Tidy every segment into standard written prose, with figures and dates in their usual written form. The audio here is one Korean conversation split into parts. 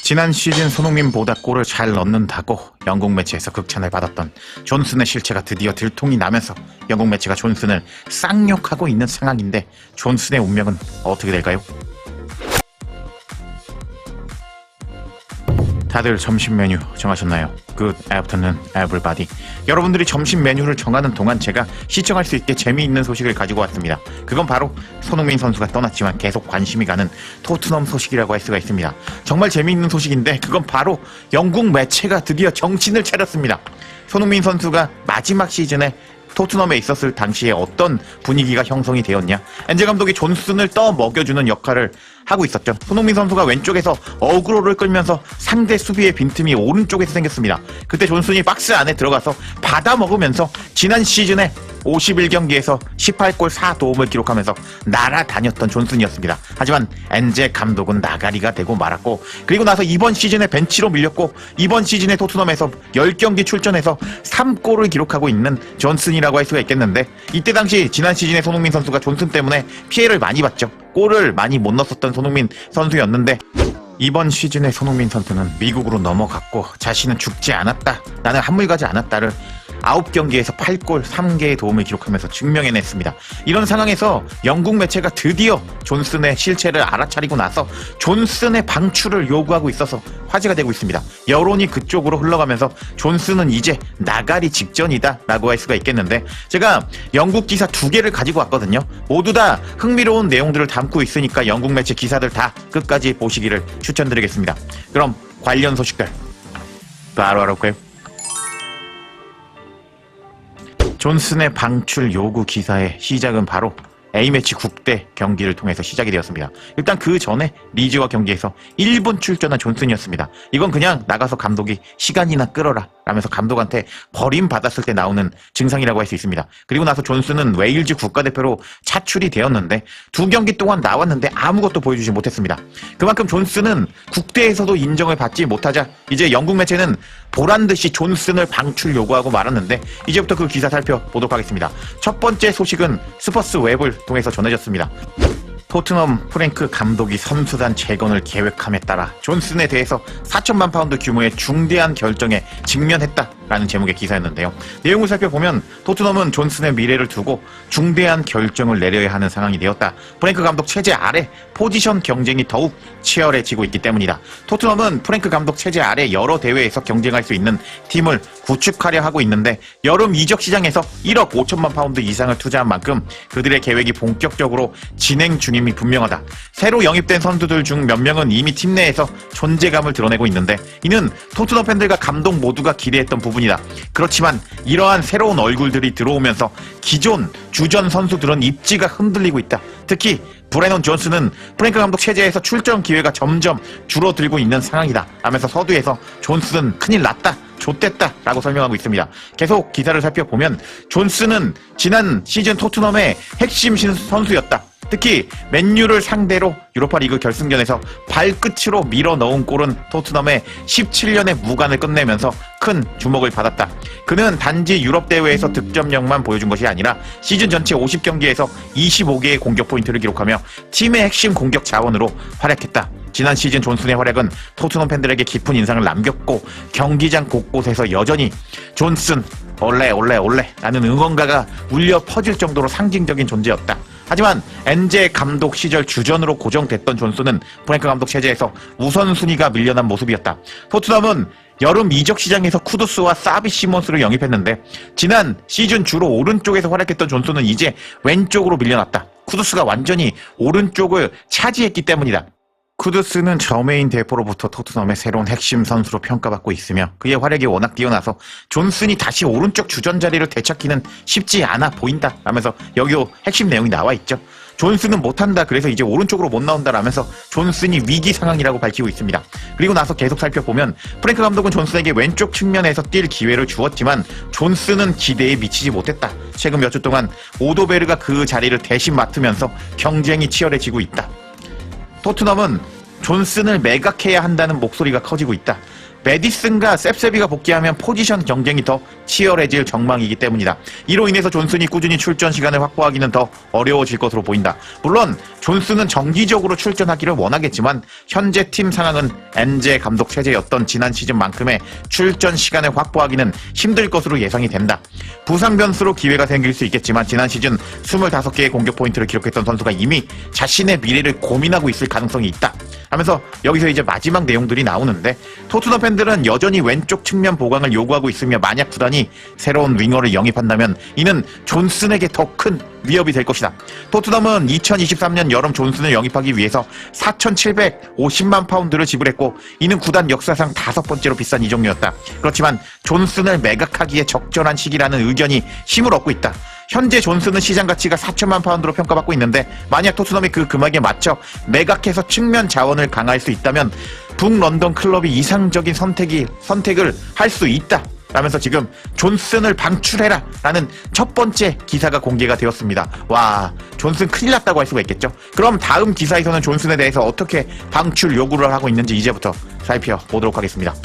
지난 시즌 손흥민보다 골을 잘 넣는다고 영국 매체에서 극찬을 받았던 존슨의 실체가 드디어 들통이 나면서 영국 매체가 존슨을 쌍욕하고 있는 상황인데 존슨의 운명은 어떻게 될까요? 다들 점심 메뉴 정하셨나요? Good afternoon, everybody. 여러분들이 점심 메뉴를 정하는 동안 제가 시청할 수 있게 재미있는 소식을 가지고 왔습니다. 그건 바로 손흥민 선수가 떠났지만 계속 관심이 가는 토트넘 소식이라고 할 수가 있습니다. 정말 재미있는 소식인데 그건 바로 영국 매체가 드디어 정신을 차렸습니다. 손흥민 선수가 마지막 시즌에 토트넘에 있었을 당시에 어떤 분위기가 형성이 되었냐. 엔제 감독이 존슨을 떠먹여주는 역할을 하고 있었죠. 손흥민 선수가 왼쪽에서 어그로를 끌면서 상대 수비의 빈틈이 오른쪽에서 생겼습니다. 그때 존슨이 박스 안에 들어가서 받아먹으면서 지난 시즌에 51경기에서 18골 4도움을 기록하면서 날아다녔던 존슨이었습니다. 하지만 엔제 감독은 나가리가 되고 말았고, 그리고 나서 이번 시즌에 벤치로 밀렸고, 이번 시즌에 토트넘에서 10경기 출전해서 3골을 기록하고 있는 존슨이라고 할 수가 있겠는데, 이때 당시 지난 시즌에 손흥민 선수가 존슨 때문에 피해를 많이 봤죠. 골을 많이 못 넣었던 손흥민 선수였는데 이번 시즌에 손흥민 선수는 미국으로 넘어갔고 자신은 죽지 않았다, 나는 한물가지 않았다를 9경기에서 8골 3개의 도움을 기록하면서 증명해냈습니다. 이런 상황에서 영국 매체가 드디어 존슨의 실체를 알아차리고 나서 존슨의 방출을 요구하고 있어서 화제가 되고 있습니다. 여론이 그쪽으로 흘러가면서 존슨은 이제 나가리 직전이다 라고 할 수가 있겠는데, 제가 영국 기사 2개를 가지고 왔거든요. 모두 다 흥미로운 내용들을 담고 있으니까 영국 매체 기사들 다 끝까지 보시기를 추천드리겠습니다. 그럼 관련 소식들 바로 알아볼까요? 존슨의 방출 요구 기사의 시작은 바로 A매치 국대 경기를 통해서 시작이 되었습니다. 일단 그 전에 리즈와 경기에서 1분 출전한 존슨이었습니다. 이건 그냥 나가서 감독이 시간이나 끌어라 라면서 감독한테 버림받았을 때 나오는 증상이라고 할 수 있습니다. 그리고 나서 존슨은 웨일즈 국가대표로 차출이 되었는데 2경기 동안 나왔는데 아무것도 보여주지 못했습니다. 그만큼 존슨은 국대에서도 인정을 받지 못하자 이제 영국 매체는 보란듯이 존슨을 방출 요구하고 말았는데, 이제부터 그 기사 살펴보도록 하겠습니다. 첫 번째 소식은 스퍼스 웹을 통해서 전해졌습니다. 토트넘 프랭크 감독이 선수단 재건을 계획함에 따라 존슨에 대해서 4천만 파운드 규모의 중대한 결정에 직면했다라는 제목의 기사였는데요. 내용을 살펴보면 토트넘은 존슨의 미래를 두고 중대한 결정을 내려야 하는 상황이 되었다. 프랭크 감독 체제 아래 포지션 경쟁이 더욱 치열해지고 있기 때문이다. 토트넘은 프랭크 감독 체제 아래 여러 대회에서 경쟁할 수 있는 팀을 구축하려 하고 있는데, 여름 이적 시장에서 1억 5천만 파운드 이상을 투자한 만큼 그들의 계획이 본격적으로 진행 중임이 분명하다. 새로 영입된 선수들 중 몇 명은 이미 팀 내에서 존재감을 드러내고 있는데, 이는 토트넘 팬들과 감독 모두가 기대했던 부분이다. 그렇지만 이러한 새로운 얼굴들이 들어오면서 기존 주전 선수들은 입지가 흔들리고 있다. 특히 브레넌 존슨은 프랭크 감독 체제에서 출전 기회가 점점 줄어들고 있는 상황이다 하면서 서두에서 존슨은 큰일 났다, 좆됐다 라고 설명하고 있습니다. 계속 기사를 살펴보면 존슨은 지난 시즌 토트넘의 핵심 선수였다. 특히 맨유를 상대로 유로파리그 결승전에서 발끝으로 밀어 넣은 골은 토트넘의 17년의 무관을 끝내면서 큰 주목을 받았다. 그는 단지 유럽 대회에서 득점력만 보여준 것이 아니라 시즌 전체 50경기에서 25개의 공격 포인트를 기록하며 팀의 핵심 공격 자원으로 활약했다. 지난 시즌 존슨의 활약은 토트넘 팬들에게 깊은 인상을 남겼고, 경기장 곳곳에서 여전히 존슨 올레 라는 응원가가 울려 퍼질 정도로 상징적인 존재였다. 하지만 엔제 감독 시절 주전으로 고정됐던 존슨은 프랭크 감독 체제에서 우선순위가 밀려난 모습이었다. 토트넘은 여름 이적 시장에서 쿠두스와 사비 시몬스를 영입했는데, 지난 시즌 주로 오른쪽에서 활약했던 존슨은 이제 왼쪽으로 밀려났다. 쿠두스가 완전히 오른쪽을 차지했기 때문이다. 쿠두스는 저메인 대포로부터 토트넘의 새로운 핵심 선수로 평가받고 있으며 그의 활약이 워낙 뛰어나서 존슨이 다시 오른쪽 주전 자리를 되찾기는 쉽지 않아 보인다 라면서 여기도 핵심 내용이 나와 있죠. 존슨은 못한다, 그래서 이제 오른쪽으로 못 나온다 라면서 존슨이 위기 상황이라고 밝히고 있습니다. 그리고 나서 계속 살펴보면 프랭크 감독은 존슨에게 왼쪽 측면에서 뛸 기회를 주었지만 존슨은 기대에 미치지 못했다. 최근 몇 주 동안 오도베르가 그 자리를 대신 맡으면서 경쟁이 치열해지고 있다. 토트넘은 존슨을 매각해야 한다는 목소리가 커지고 있다. 메디슨과 셉세비가 복귀하면 포지션 경쟁이 더 치열해질 전망이기 때문이다. 이로 인해서 존슨이 꾸준히 출전 시간을 확보하기는 더 어려워질 것으로 보인다. 물론 존슨은 정기적으로 출전하기를 원하겠지만 현재 팀 상황은 엔제 감독 체제였던 지난 시즌만큼의 출전 시간을 확보하기는 힘들 것으로 예상이 된다. 부상 변수로 기회가 생길 수 있겠지만 지난 시즌 25개의 공격 포인트를 기록했던 선수가 이미 자신의 미래를 고민하고 있을 가능성이 있다 하면서 여기서 이제 마지막 내용들이 나오는데, 토트넘 팬들은 여전히 왼쪽 측면 보강을 요구하고 있으며 만약 구단이 새로운 윙어를 영입한다면 이는 존슨에게 더 큰 위협이 될 것이다. 토트넘은 2023년 여름 존슨을 영입하기 위해서 4,750만 파운드를 지불했고 이는 구단 역사상 5번째로 비싼 이적료였다. 그렇지만 존슨을 매각하기에 적절한 시기라는 의견이 힘을 얻고 있다. 현재 존슨은 시장 가치가 4천만 파운드로 평가받고 있는데 만약 토트넘이 그 금액에 맞춰 매각해서 측면 자원을 강화할 수 있다면 북런던 클럽이 이상적인 선택을 할 수 있다 라면서 지금 존슨을 방출해라 라는 첫 번째 기사가 공개가 되었습니다. 와, 존슨 큰일 났다고 할 수가 있겠죠. 그럼 다음 기사에서는 존슨에 대해서 어떻게 방출 요구를 하고 있는지 이제부터 살펴보도록 하겠습니다.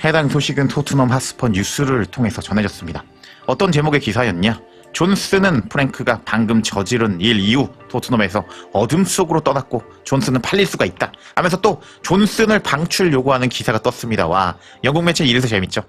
해당 소식은 토트넘 핫스퍼 뉴스를 통해서 전해졌습니다. 어떤 제목의 기사였냐? 존슨은 프랭크가 방금 저지른 일 이후 토트넘에서 어둠 속으로 떠났고 존슨은 팔릴 수가 있다 하면서 또 존슨을 방출 요구하는 기사가 떴습니다. 와, 영국 매체 이래서 재밌죠.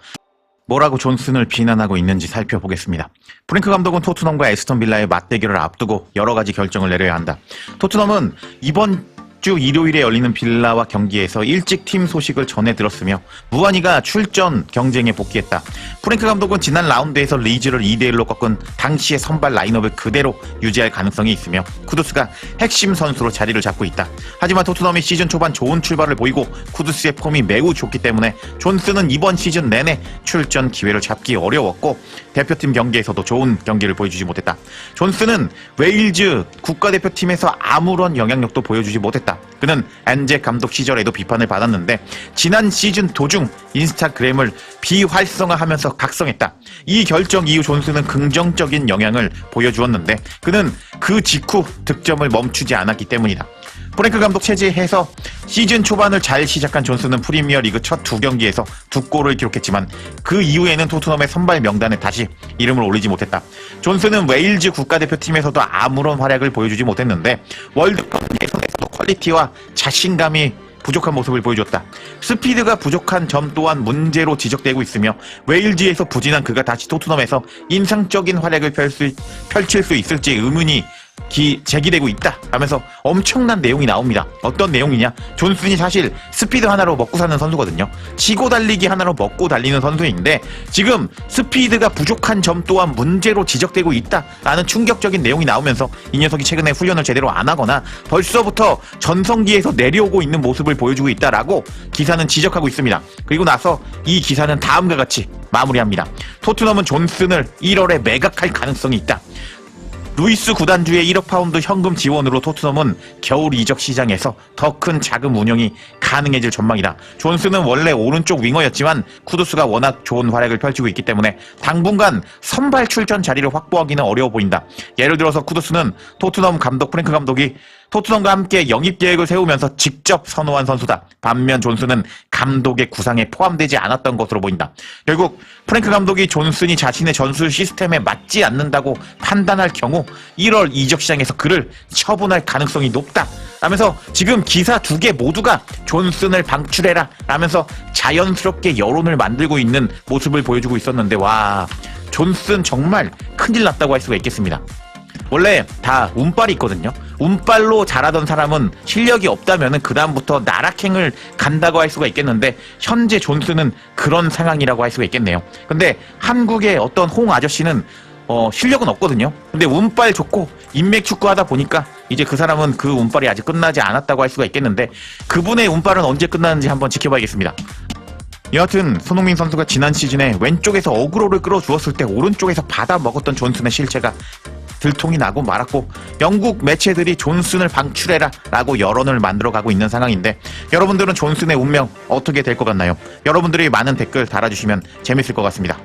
뭐라고 존슨을 비난하고 있는지 살펴보겠습니다. 프랭크 감독은 토트넘과 에스턴 빌라의 맞대결을 앞두고 여러 가지 결정을 내려야 한다. 토트넘은 이번 주 일요일에 열리는 빌라와 경기에서 일찍 팀 소식을 전해 들었으며 무한이가 출전 경쟁에 복귀했다. 프랭크 감독은 지난 라운드에서 리즈를 2대1로 꺾은 당시의 선발 라인업을 그대로 유지할 가능성이 있으며 쿠두스가 핵심 선수로 자리를 잡고 있다. 하지만 토트넘이 시즌 초반 좋은 출발을 보이고 쿠두스의 폼이 매우 좋기 때문에 존슨은 이번 시즌 내내 출전 기회를 잡기 어려웠고 대표팀 경기에서도 좋은 경기를 보여주지 못했다. 존슨은 웨일즈 국가대표팀에서 아무런 영향력도 보여주지 못했다. 그는 엔제 감독 시절에도 비판을 받았는데 지난 시즌 도중 인스타그램을 비활성화하면서 각성했다. 이 결정 이후 존슨은 긍정적인 영향을 보여주었는데 그는 그 직후 득점을 멈추지 않았기 때문이다. 프랭크 감독 체제에서 시즌 초반을 잘 시작한 존슨은 프리미어리그 첫 2경기에서 2골을 기록했지만 그 이후에는 토트넘의 선발 명단에 다시 이름을 올리지 못했다. 존슨은 웨일즈 국가대표팀에서도 아무런 활약을 보여주지 못했는데 월드컵 예선에서도 퀄리티와 자신감이 부족한 모습을 보여줬다. 스피드가 부족한 점 또한 문제로 지적되고 있으며 웨일즈에서 부진한 그가 다시 토트넘에서 인상적인 활약을 펼칠 수 있을지 의문이 제기되고 있다 하면서 엄청난 내용이 나옵니다. 어떤 내용이냐? 존슨이 사실 스피드 하나로 먹고 사는 선수거든요. 치고 달리기 하나로 먹고 달리는 선수인데 지금 스피드가 부족한 점 또한 문제로 지적되고 있다라는 충격적인 내용이 나오면서 이 녀석이 최근에 훈련을 제대로 안 하거나 벌써부터 전성기에서 내려오고 있는 모습을 보여주고 있다라고 기사는 지적하고 있습니다. 그리고 나서 이 기사는 다음과 같이 마무리합니다. 토트넘은 존슨을 1월에 매각할 가능성이 있다. 루이스 구단주의 1억 파운드 현금 지원으로 토트넘은 겨울 이적 시장에서 더 큰 자금 운용이 가능해질 전망이다. 존슨은 원래 오른쪽 윙어였지만 쿠두스가 워낙 좋은 활약을 펼치고 있기 때문에 당분간 선발 출전 자리를 확보하기는 어려워 보인다. 예를 들어서 쿠두스는 토트넘 감독 프랭크 감독이 토트넘과 함께 영입 계획을 세우면서 직접 선호한 선수다. 반면 존슨은 감독의 구상에 포함되지 않았던 것으로 보인다. 결국 프랭크 감독이 존슨이 자신의 전술 시스템에 맞지 않는다고 판단할 경우 1월 이적 시장에서 그를 처분할 가능성이 높다 라면서 지금 기사 2개 모두가 존슨을 방출해라 라면서 자연스럽게 여론을 만들고 있는 모습을 보여주고 있었는데, 와, 존슨 정말 큰일 났다고 할 수가 있겠습니다. 원래 다 운빨이 있거든요. 운빨로 잘하던 사람은 실력이 없다면 그 다음부터 나락행을 간다고 할 수가 있겠는데 현재 존슨은 그런 상황이라고 할 수가 있겠네요. 근데 한국의 어떤 홍 아저씨는 실력은 없거든요. 근데 운빨 좋고 인맥 축구하다 보니까 이제 그 사람은 그 운빨이 아직 끝나지 않았다고 할 수가 있겠는데 그분의 운빨은 언제 끝나는지 한번 지켜봐야겠습니다. 여하튼 손흥민 선수가 지난 시즌에 왼쪽에서 어그로를 끌어주었을 때 오른쪽에서 받아 먹었던 존슨의 실체가 들통이 나고 말았고 영국 매체들이 존슨을 방출해라 라고 여론을 만들어가고 있는 상황인데 여러분들은 존슨의 운명 어떻게 될 것 같나요? 여러분들이 많은 댓글 달아주시면 재밌을 것 같습니다.